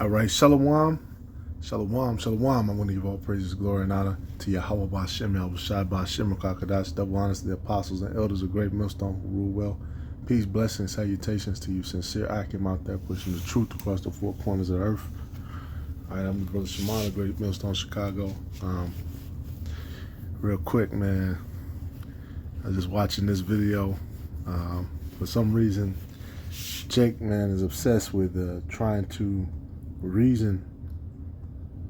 All right, Shalom. Shalom, shalom. I want to give all praises, glory, and honor to Yahweh Ba'Shem, Yahweh Shai Ba'Shem, Kakadash, double honors to the apostles and elders of great millstone who rule well. Peace, blessings, salutations to you, sincere Akim out there pushing the truth across the four corners of the earth. All right, I'm the brother Shimon, of Great Millstone, Chicago. Real quick, man, I was just watching this video. For some reason, Jake, man, is obsessed with trying to reason.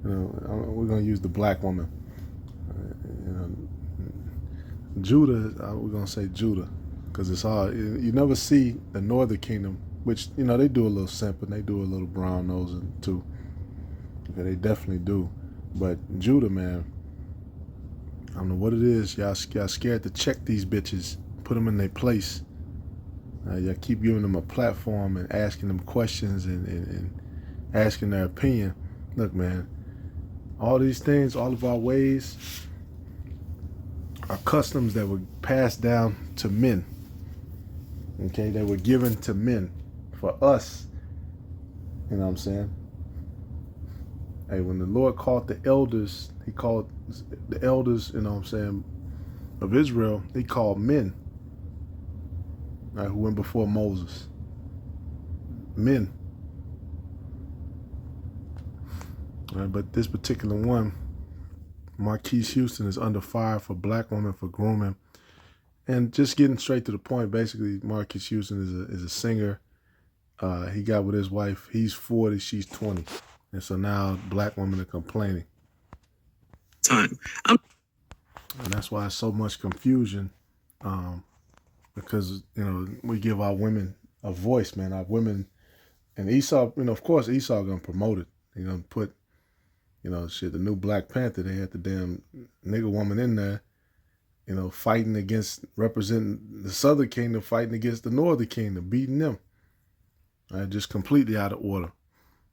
We're gonna use the black woman. Judah, we're gonna say Judah, because it's hard. You never see the Northern Kingdom, which they do a little simping, they do a little brown nosing too. Okay, they definitely do. But Judah, man, I don't know what it is. Y'all scared to check these bitches, put them in their place. Y'all keep giving them a platform and asking them questions and asking their opinion. Look, man, all these things, all of our ways are customs that were passed down to men. Okay, they were given to men for us. You know what I'm saying? Hey, when the Lord called the elders, he called the elders, of Israel, he called men, right, who went before Moses. Men. Right, but this particular one, Marquise Houston, is under fire for black women for grooming. And just getting straight to the point, basically, Marquise Houston is a singer. He got with his wife. He's 40, she's 20. And so now black women are complaining. And that's why so much confusion, because, we give our women a voice, man. Our women, and Esau, of course, Esau going to promote it. They're going to put, the new Black Panther, they had the damn nigger woman in there, fighting against, representing the Southern Kingdom, fighting against the Northern Kingdom, beating them. Just completely out of order.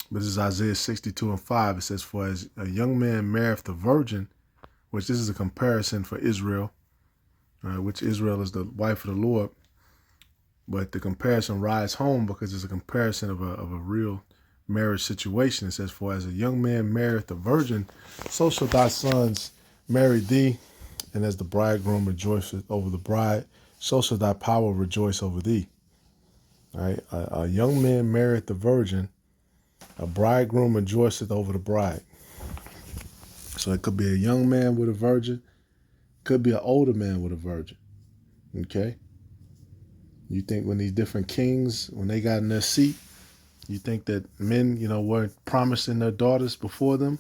But this is Isaiah 62:5. It says, "For as a young man marrieth the virgin," which this is a comparison for Israel, which Israel is the wife of the Lord. But the comparison rides home because it's a comparison of a real marriage situation. It says, "For as a young man marrieth the virgin, so shall thy sons marry thee. And as the bridegroom rejoiceth over the bride, so shall thy power rejoice over thee." All right? A young man marrieth the virgin, a bridegroom rejoiceth over the bride. So it could be a young man with a virgin, could be an older man with a virgin. Okay? You think when these different kings, when they got in their seat, you think that men, weren't promising their daughters before them?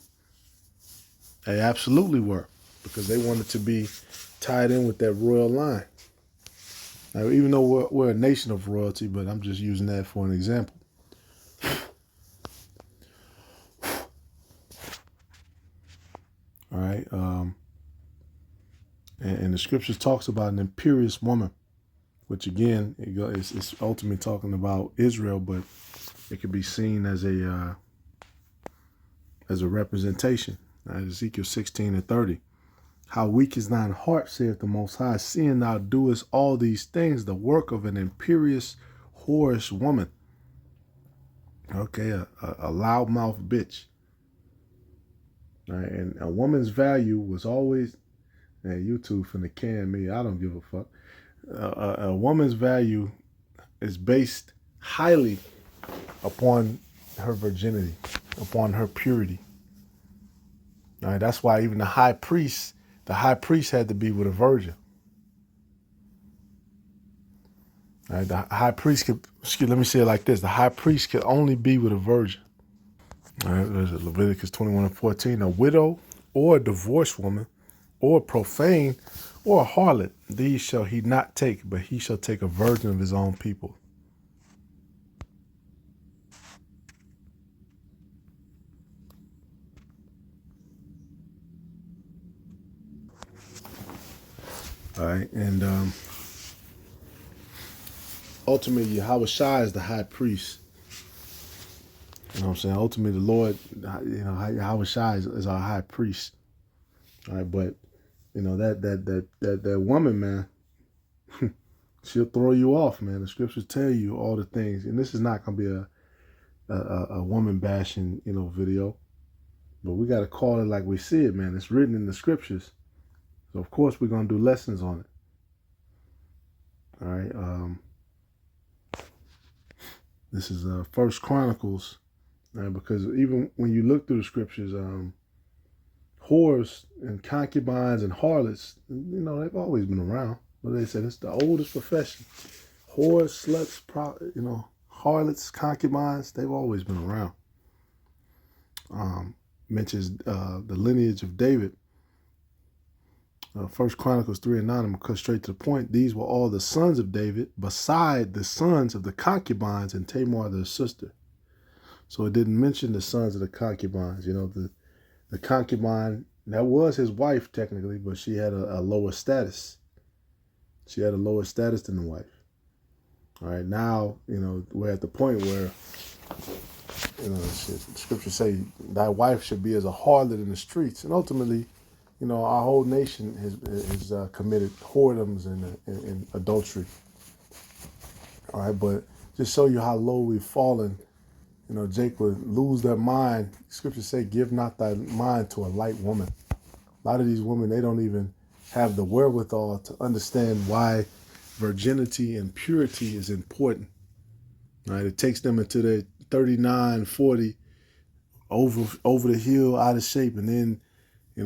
They absolutely were, because they wanted to be tied in with that royal line. Now, even though we're a nation of royalty, but I'm just using that for an example. All right. And the scriptures talks about an imperious woman, which again, it's ultimately talking about Israel, but it could be seen as a representation. Right? Ezekiel 16:30. "How weak is thine heart, saith the Most High, seeing thou doest all these things, the work of an imperious, whorish woman." Okay, a loudmouth bitch. Right? And a woman's value was always, man, YouTube finna can me. I don't give a fuck. A woman's value is based highly upon her virginity, upon her purity. All right, that's why even the high priest had to be with a virgin. All right, the high priest let me say it like this: the high priest could only be with a virgin. All right, there's Leviticus 21:14. "A widow or a divorced woman or a profane or a harlot, these shall he not take, but he shall take a virgin of his own people." All right, and ultimately, Yahweh Shai is the high priest. You know what I'm saying? Ultimately, the Lord, Yahweh Shai is our high priest. All right, but that woman, man, she'll throw you off, man. The scriptures tell you all the things, and this is not gonna be a woman bashing, video. But we got to call it like we see it, man. It's written in the scriptures. So, of course, we're going to do lessons on it. All right. This is First Chronicles. Because even when you look through the scriptures, whores and concubines and harlots, they've always been around. But they said it's the oldest profession. Whores, sluts, harlots, concubines, they've always been around. Mentions the lineage of David. First Chronicles 3 and 9, I'm going to cut straight to the point. These were all the sons of David, beside the sons of the concubines and Tamar, their sister. So it didn't mention the sons of the concubines. The concubine, that was his wife technically, but she had a lower status. She had a lower status than the wife. All right, now, we're at the point where, scriptures say thy wife should be as a harlot in the streets. And ultimately, our whole nation has committed whoredoms and adultery. All right, but just show you how low we've fallen. Jake would lose their mind. Scriptures say, give not thy mind to a light woman. A lot of these women, they don't even have the wherewithal to understand why virginity and purity is important. Right? It takes them into their 39, 40, over the hill, out of shape, and then,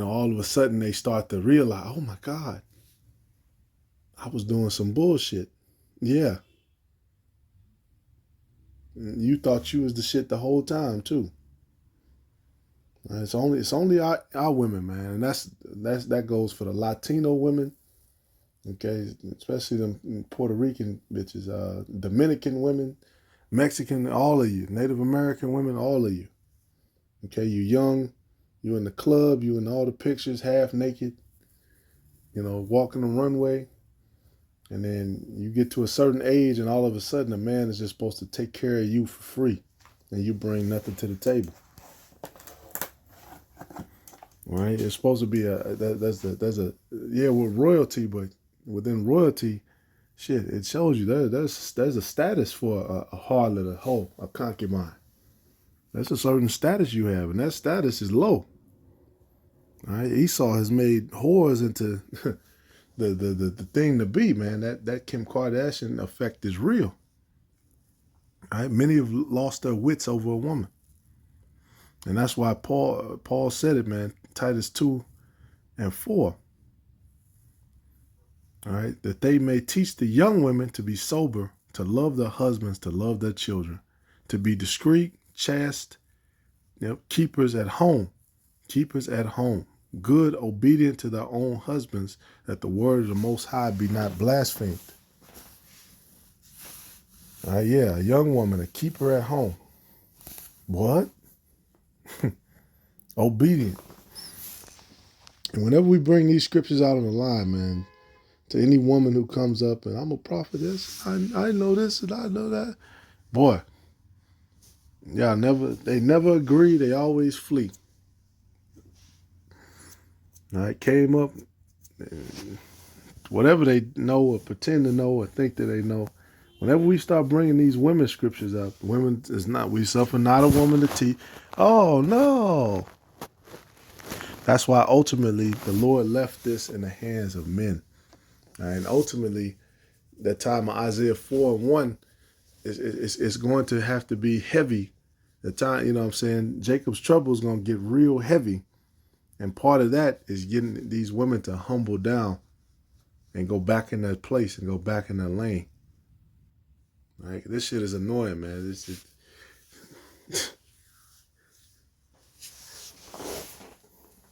all of a sudden they start to realize, oh my God, I was doing some bullshit. Yeah. You thought you was the shit the whole time too. It's only our women, man, and that goes for the Latino women, okay, especially them Puerto Rican bitches, Dominican women, Mexican, all of you, Native American women, all of you. Okay, you young, you in the club, you in all the pictures, half naked, walking the runway, and then you get to a certain age, and all of a sudden, a man is just supposed to take care of you for free, and you bring nothing to the table. Right? It's supposed to be with royalty, but within royalty, shit, it shows you there's a status for a harlot, a hoe, a concubine. That's a certain status you have, and that status is low. All right? Esau has made whores into the thing to be, man. That Kim Kardashian effect is real. All right? Many have lost their wits over a woman. And that's why Paul said it, man. Titus 2 and 4. All right, that they may teach the young women to be sober, to love their husbands, to love their children, to be discreet, chaste, keepers at home, good, obedient to their own husbands, that the word of the Most High be not blasphemed. All right, a young woman, a keeper at home. What? Obedient. And whenever we bring these scriptures out on the line, man, to any woman who comes up and I'm a prophetess, I know this and I know that. Boy, they never agree. They always flee. All right, came up, whatever they know or pretend to know or think that they know. Whenever we start bringing these women scriptures up, women is not, we suffer not a woman to teach. Oh, no. That's why ultimately the Lord left this in the hands of men. And ultimately, that time of Isaiah 4 and 1 is going to have to be heavy. The time, Jacob's trouble is going to get real heavy. And part of that is getting these women to humble down and go back in their place and go back in their lane. All right? This shit is annoying, man. This is...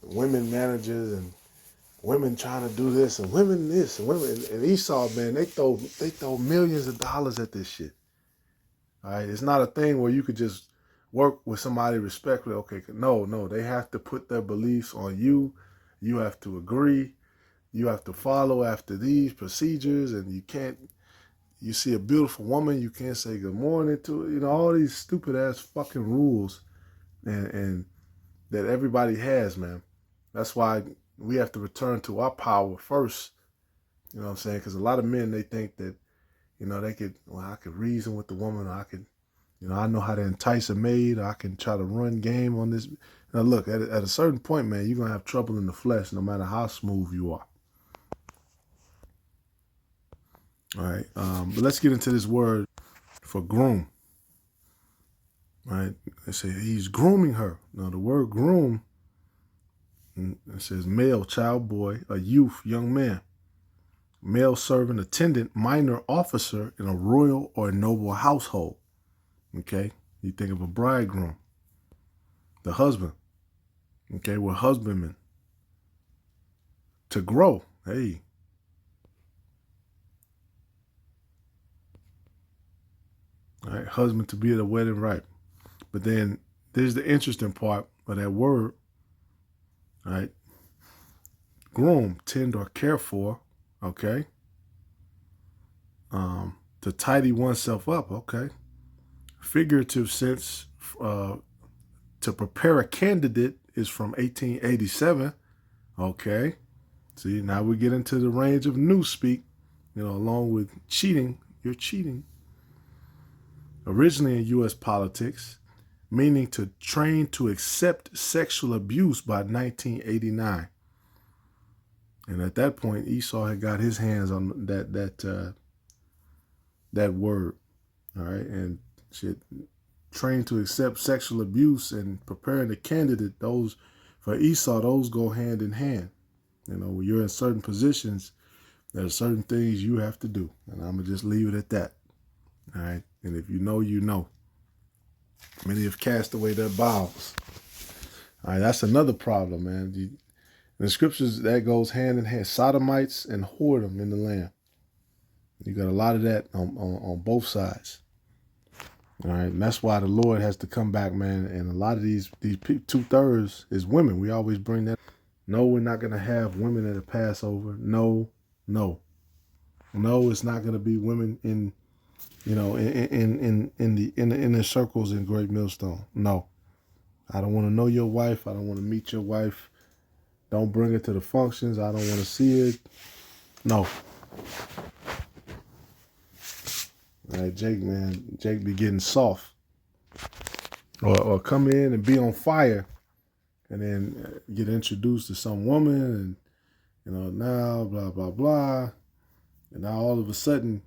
women managers and women trying to do this and women this and women and Esau, man, they throw millions of dollars at this shit. All right, it's not a thing where you could just work with somebody respectfully. Okay, no, they have to put their beliefs on you. You have to agree. You have to follow after these procedures, and you can't. You see a beautiful woman, you can't say good morning to it. All these stupid ass fucking rules, and that everybody has, man. That's why we have to return to our power first. You know what I'm saying? Because a lot of men, they think that, I could reason with the woman, or I could, I know how to entice a maid. Or I can try to run game on this. Now, look, at a certain point, man, you're going to have trouble in the flesh no matter how smooth you are. All right. But let's get into this word for groom. All right. They say he's grooming her. Now, the word groom, it says male, child, boy, a youth, young man, male servant, attendant, minor officer in a royal or noble household. Okay. You think of a bridegroom, the husband. Okay. We're husbandmen. To grow. Hey. All right. Husband to be at a wedding ripe. But then there's the interesting part of that word. All right. Groom, tend or care for. Okay. To tidy oneself up. Okay. Figurative sense, to prepare a candidate is from 1887. Okay. See, now we get into the range of newspeak, along with cheating. You're cheating. Originally in U.S. politics, meaning to train to accept sexual abuse by 1989. And at that point, Esau had got his hands on that word. All right. And shit, trained to accept sexual abuse and preparing the candidate, those for Esau, those go hand in hand. When you're in certain positions, there are certain things you have to do. And I'm going to just leave it at that. All right. And if you know, you know. Many have cast away their bowels. All right. That's another problem, man. In the scriptures, that goes hand in hand. Sodomites and whoredom in the land. You got a lot of that on both sides. All right, and that's why the Lord has to come back, man. And a lot of these 2/3 is women. We always bring that. No, we're not gonna have women at a Passover. No. It's not gonna be women in the circles in Great Millstone. No, I don't want to know your wife. I don't want to meet your wife. Don't bring her to the functions. I don't want to see it. No. All right, Jake, man. Jake be getting soft. Or come in and be on fire and then get introduced to some woman and, now blah, blah, blah. And now all of a sudden,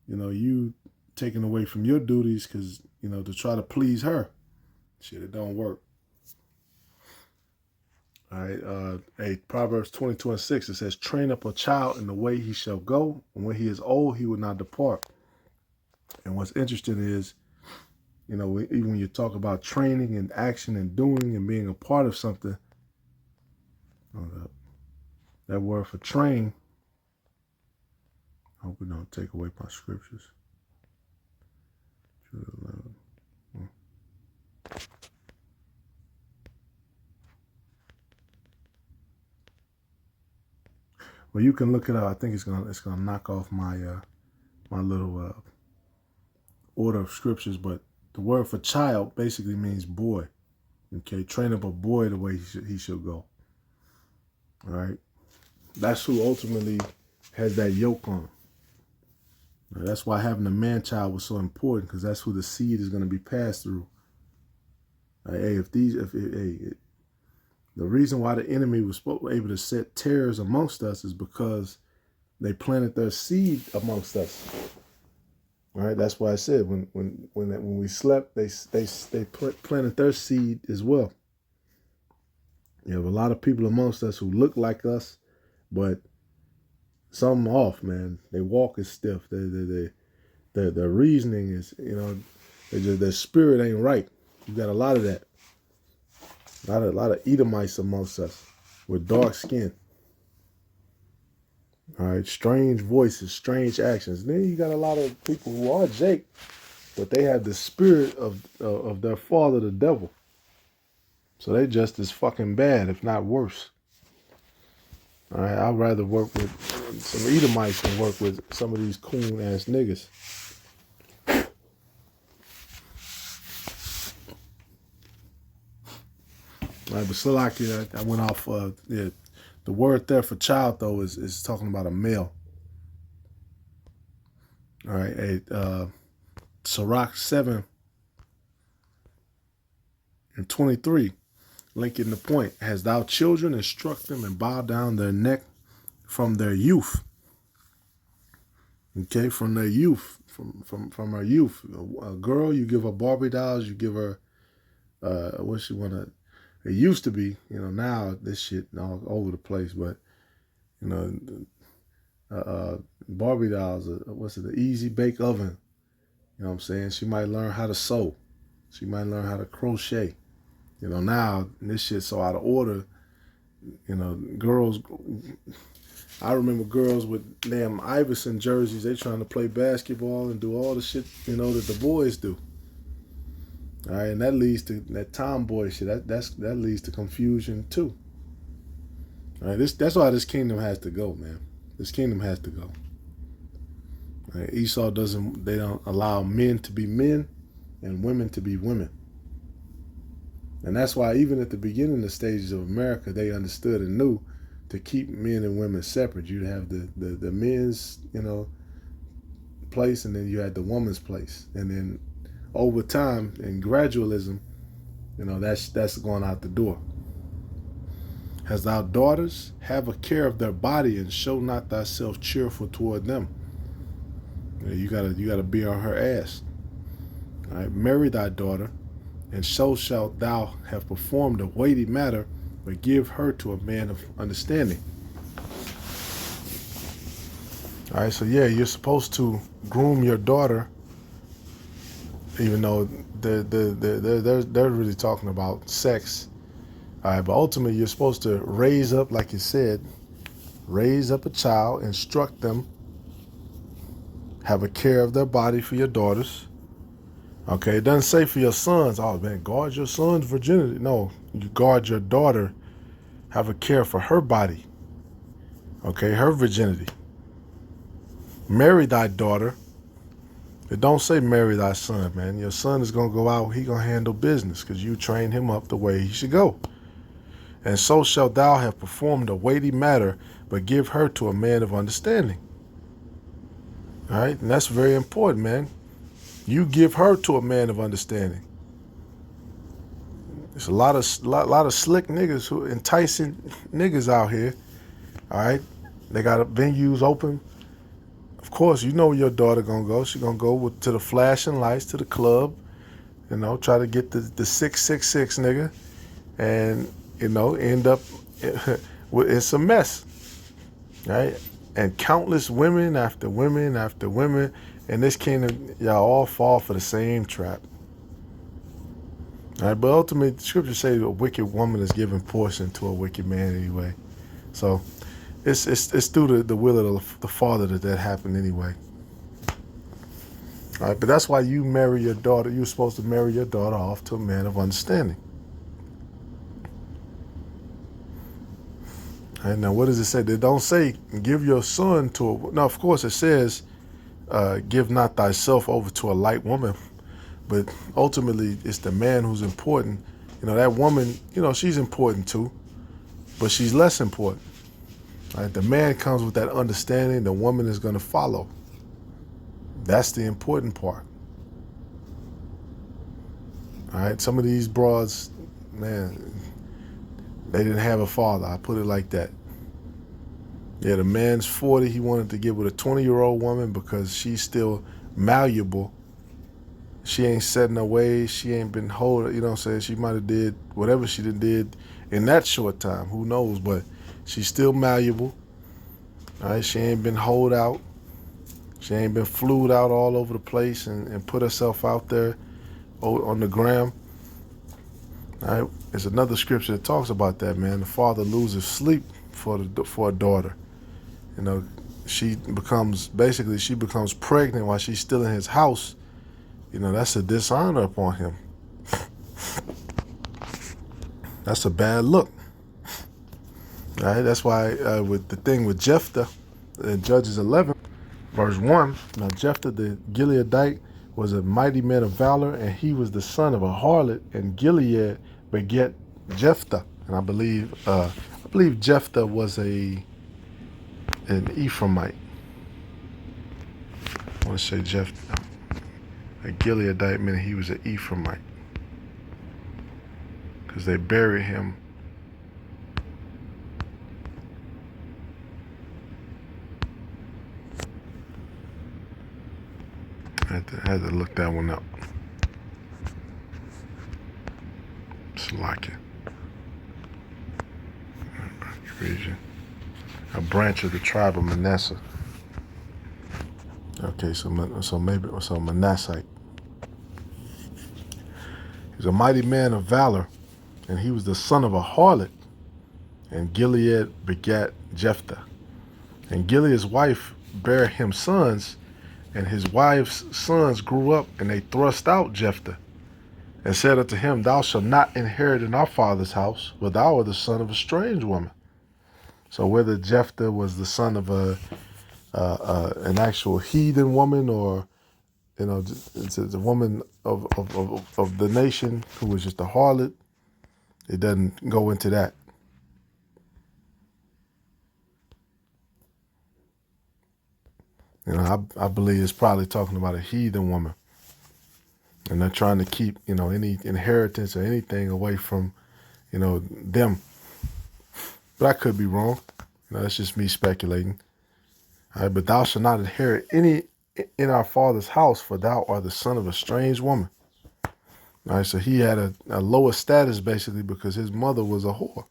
you taken away from your duties because, to try to please her. Shit, it don't work. All right. Proverbs 22:6, it says, train up a child in the way he shall go, and when he is old, he will not depart. And what's interesting is, even when you talk about training and action and doing and being a part of something, that word for train, I hope we don't take away my scriptures. Well, you can look it up. I think it's gonna knock off my my little order of scriptures, but the word for child basically means boy. Okay, train up a boy the way he should go. All right, that's who ultimately has that yoke on. Right? That's why having a man child was so important, because that's who the seed is going to be passed through. Right? Hey, the reason why the enemy was able to set terrors amongst us is because they planted their seed amongst us. All right, that's why I said when we slept, they planted their seed as well. You have a lot of people amongst us who look like us, but something off, man. They walk is stiff. Their reasoning is, their spirit ain't right. You got a lot of that. A lot of Edomites amongst us with dark skin. All right, strange voices, strange actions. Then you got a lot of people who are Jake, but they have the spirit of their father, the devil. So they just as fucking bad, if not worse. All right, I'd rather work with some Edomites than work with some of these coon ass niggas. All right, but still, I went off. The word there for child though is talking about a male. All right, Sirach 7 And 23, linking the point, has thou children, instruct them and bow down their neck from their youth. Okay, from their youth, from her youth. A girl, you give her Barbie dolls, you give her what she wanna. It used to be, now this shit all over the place, but you know, Barbie dolls, what's it, the easy bake oven. You know what I'm saying? She might learn how to sew. She might learn how to crochet. Now this shit's so out of order. Girls. I remember girls with damn Iverson jerseys. They trying to play basketball and do all the shit that the boys do. All right, and that leads to that tomboy shit. That leads to confusion too. All right, that's why this kingdom has to go, man. This kingdom has to go. All right, Esau they don't allow men to be men and women to be women. And that's why even at the beginning of stages of America, they understood and knew to keep men and women separate. You'd have the men's, place, and then you had the woman's place. And then over time in gradualism, that's going out the door. Hast thou daughters, have a care of their body, and show not thyself cheerful toward them. You gotta be on her ass. All right, marry thy daughter, and so shalt thou have performed a weighty matter, but give her to a man of understanding. All right, so yeah, you're supposed to groom your daughter, even though they're really talking about sex. All right, but ultimately you're supposed to raise up, like you said, raise up a child, instruct them, have a care of their body for your daughters. Okay, it doesn't say for your sons, oh man, guard your son's virginity. No, you guard your daughter, have a care for her body. Okay, her virginity. Marry thy daughter. It don't say marry thy son, man. Your son is going to go out, he going to handle business because you train him up the way he should go. And so shalt thou have performed a weighty matter, but give her to a man of understanding. All right, and that's very important, man. You give her to a man of understanding. There's a lot of slick niggas who enticing niggas out here. All right, they got venues open. Of course, where your daughter gonna go. She gonna go to the flashing lights, to the club. Try to get the 666 nigga, and end up it's a mess, right? And countless women after women after women in this kingdom, y'all all fall for the same trap. All right, but ultimately, the scriptures say a wicked woman is giving portion to a wicked man anyway. So it's through the will of the Father that happened anyway. All right, but that's why you marry your daughter. You're supposed to marry your daughter off to a man of understanding. All right, now what does it say? They don't say give your son to a. Now, of course, it says give not thyself over to a light woman. But ultimately, it's the man who's important. That woman, she's important too, but she's less important. Right? The man comes with that understanding. The woman is going to follow. That's the important part. All right. Some of these broads, man, they didn't have a father. I put it like that. Yeah, the man's 40. He wanted to get with a 20-year-old woman because she's still malleable. She ain't set in her ways. She ain't been holding, what I'm saying? She might have did whatever she did in that short time. Who knows? But she's still malleable. All right? She ain't been holed out. She ain't been flued out all over the place and put herself out there on the gram. All right? There's another scripture that talks about that, man. The father loses sleep for a daughter. She becomes pregnant while she's still in his house. That's a dishonor upon him. That's a bad look. All right, that's why with the thing with Jephthah in Judges 11, verse 1, now Jephthah the Gileadite was a mighty man of valor, and he was the son of a harlot, and Gilead beget Jephthah. And I believe Jephthah was an Ephraimite. I want to say Jephthah. A Gileadite meant he was an Ephraimite. because they buried him. I had to look that one up. It's like it. Region. A branch of the tribe of Manasseh. Okay, so Manasseh. He's a mighty man of valor, and he was the son of a harlot. And Gilead begat Jephthah. And Gilead's wife bare him sons, and his wife's sons grew up, and they thrust out Jephthah, and said unto him, Thou shalt not inherit in our father's house, but thou art the son of a strange woman. So whether Jephthah was the son of an actual heathen woman, or it's a woman of the nation who was just a harlot, it doesn't go into that. I believe it's probably talking about a heathen woman, and they're trying to keep any inheritance or anything away from them. But I could be wrong. That's just me speculating. All right, but thou shalt not inherit any in our father's house, for thou art the son of a strange woman. All right, so he had a lower status basically because his mother was a whore.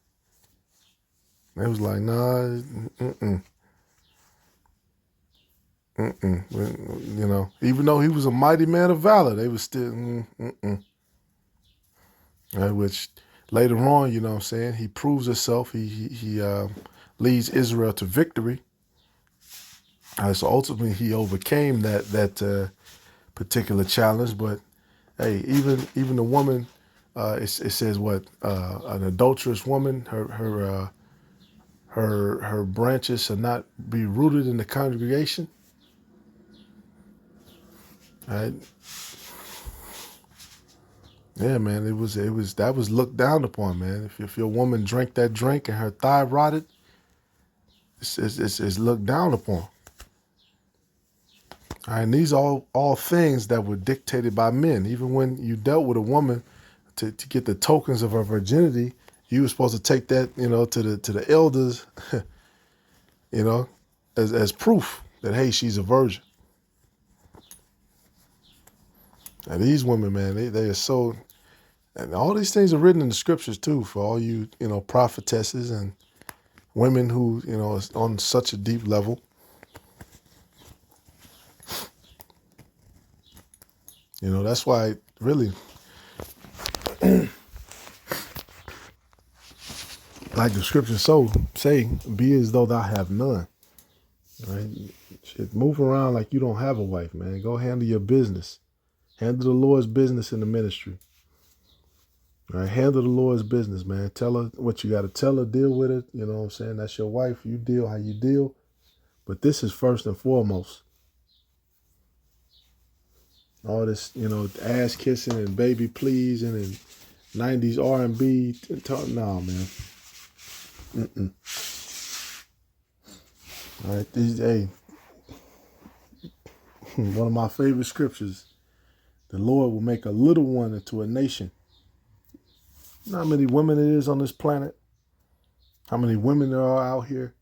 They was like, nah, even though he was a mighty man of valor, they was still, Right, which later on, he proves himself. He leads Israel to victory. So ultimately, he overcame that particular challenge. But hey, even the woman, it says what an adulterous woman, her branches shall not be rooted in the congregation. Right? Yeah, man, it was that was looked down upon, man. If your woman drank that drink and her thigh rotted, it's looked down upon. All right, and these are all things that were dictated by men. Even when you dealt with a woman to get the tokens of her virginity, you were supposed to take that, to the elders, as proof that, hey, she's a virgin. And these women, man, they are so, and all these things are written in the scriptures too, for all you, prophetesses and women who, is on such a deep level. That's why really, like the scriptures say, be as though thou have none. Right? Shit, move around like you don't have a wife, man. Go handle your business. Handle the Lord's business in the ministry. All right? Handle the Lord's business, man. Tell her what you got to tell her. Deal with it. You know what I'm saying? That's your wife. You deal how you deal. But this is first and foremost. All this, ass kissing and baby pleasing and 90s R&B. No, man. All right, hey, one of my favorite scriptures, the Lord will make a little one into a nation. You know how many women it is on this planet? How many women there are out here?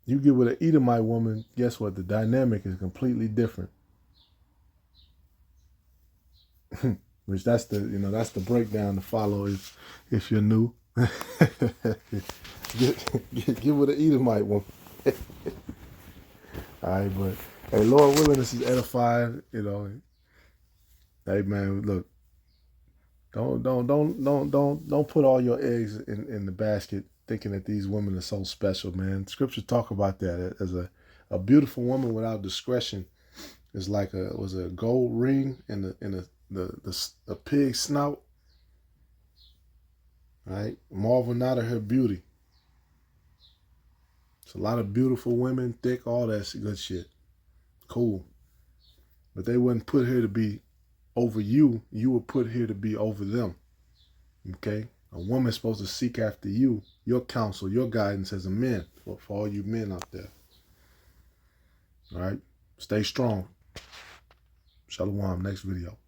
You get with an Edomite woman, guess what? The dynamic is completely different. Which that's the breakdown to follow if you're new. get with an Edomite woman. All right, but hey, Lord willing, this is edifying. Hey man, look, don't put all your eggs in the basket thinking that these women are so special, man. Scripture talk about that as a beautiful woman without discretion is like a gold ring in a pig's snout. Right? Marvel not at her beauty. It's a lot of beautiful women, thick, all that good shit. Cool. But they wouldn't put her to be over you. You were put here to be over them. Okay? A woman's supposed to seek after you, your counsel, your guidance as a man, for all you men out there. All right? Stay strong. Shalom. Next video.